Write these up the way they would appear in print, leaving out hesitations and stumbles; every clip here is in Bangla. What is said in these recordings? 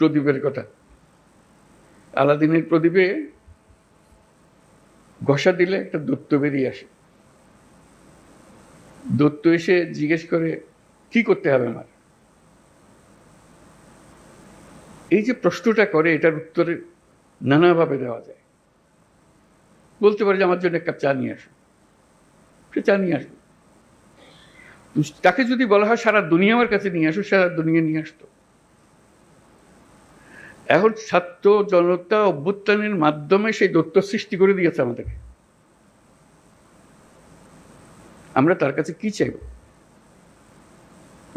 প্রদীপের কথা। আলাদিনের প্রদীপে ঘষা দিলে একটা দৈত্য বেরিয়ে আসে। দৈত্য এসে জিজ্ঞেস করে, কি করতে হবে আমার? এই যে প্রশ্নটা করে, এটার উত্তরে নানাভাবে দেওয়া যায়। বলতে পারে যে আমার জন্য এক কাপ চা নিয়ে আসো, সে চা নিয়ে আসবে। তাকে যদি বলা হয় সারা দুনিয়া আমার কাছে নিয়ে আসো, সারা দুনিয়া নিয়ে আসতো। এখন ছাত্র জনতা অভ্যুত্থানের মাধ্যমে সেই দৈত্য সৃষ্টি করে দিয়েছে আমাদেরকে। আমরা তার কাছে কি চাইব?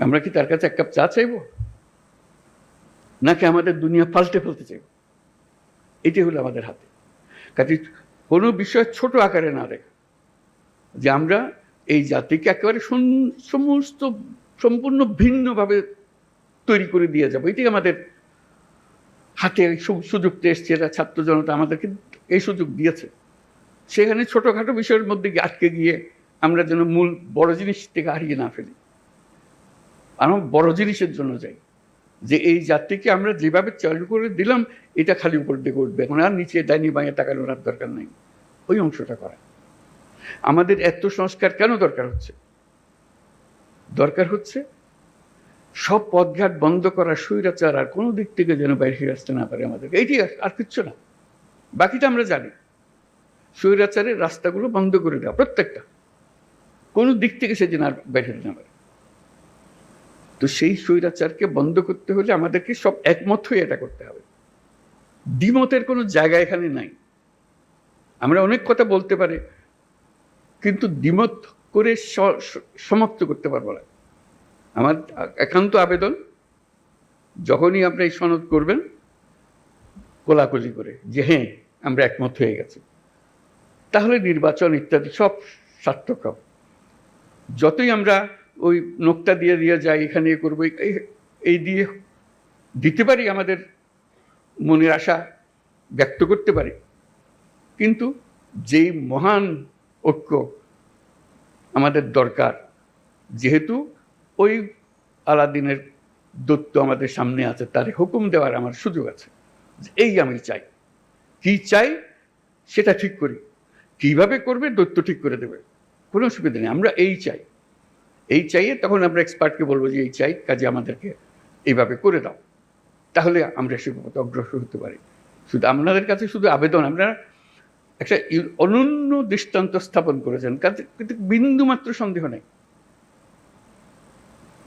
আমরা কি তার কাছে এক কাপ চা চাইব, নাকি আমাদের দুনিয়া পাল্টে ফেলতে চাইব? এটাই হলো আমাদের হাতে। কাজে কোনো বিষয় ছোট আকারে না দেখা, যে আমরা এই জাতিকে একেবারে সমস্ত সম্পূর্ণ ভিন্নভাবে তৈরি করে দিয়ে যাবো, এটাই আমাদের হাতে সুযোগটা এসছে। এরা ছাত্র জনতা আমাদেরকে এই সুযোগ দিয়েছে। সেখানে ছোটখাটো বিষয়ের মধ্যে আটকে গিয়ে আমরা যেন মূল বড় জিনিস থেকে হারিয়ে না ফেলি। আমরা বড় জিনিসের জন্য যাই, যে এই জাতিকে আমরা যেভাবে চালু করে দিলাম, এটা খালি উপর দিকে উঠবে, এখন আর নিচে ডাইনি বাঁয়ে তাকানোর আর দরকার নেই। ওই অংশটা করা। আমাদের এত সংস্কার কেন দরকার হচ্ছে? দরকার হচ্ছে সব পথঘাট বন্ধ করা, স্বৈরাচার আর কোনো দিক থেকে যেন বাইরে আসতে না পারে আমাদের। এইটি আর কিচ্ছু না, বাকিটা আমরা জানি। স্বৈরাচারের রাস্তাগুলো বন্ধ করে দেওয়া, প্রত্যেকটা, কোনো দিক থেকে সে যেন আর বাইরে না পারে। তো সেই স্বৈরাচারকে বন্ধ করতে হলে আমাদেরকে সব একমত হয়ে এটা করতে হবে। দ্বিমতের কোনো জায়গা এখানে নাই। আমরা অনেক কথা বলতে পারি, কিন্তু দ্বিমত করে সমাপ্ত করতে পারবো না। আমার একান্ত আবেদন, যখনই আপনি এই সনদ করবেন, কোলাকুলি করে যে হ্যাঁ আমরা একমত হয়ে গেছি, তাহলে নির্বাচন ইত্যাদি সব সার্থক হবে। যতই আমরা ওই নোকটা দিয়ে দিয়ে যাই, এখানে করবো, এই দিয়ে দিতে পারি, আমাদের মনের আশা ব্যক্ত করতে পারি, কিন্তু যেই মহান ঐক্য আমাদের দরকার, যেহেতু ওই আলাদিনের দৈত্য আমাদের সামনে আছে, তার হুকুম দেওয়ার আমার সুযোগ আছে। এই আমি চাই, কি চাই সেটা ঠিক করি, কিভাবে করবে দৈত্য ঠিক করে দেবে, কোনো অসুবিধা নেই। আমরা এই চাই, এই চাইয়ে তখন আমরা এক্সপার্টকে বলবো যে এই চাই, কাজে আমাদেরকে এইভাবে করে দাও, তাহলে আমরা সে পথে অগ্রসর হতে পারি। শুধু আপনাদের কাছে শুধু আবেদন, আপনারা একটা অনন্য দৃষ্টান্ত স্থাপন করেছেন, কাজে কিন্তু বিন্দুমাত্র সন্দেহ নেই।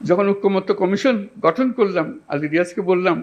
যখন ঐক্যমত্য কমিশন গঠন করলাম, আলী রিয়াজকে বললাম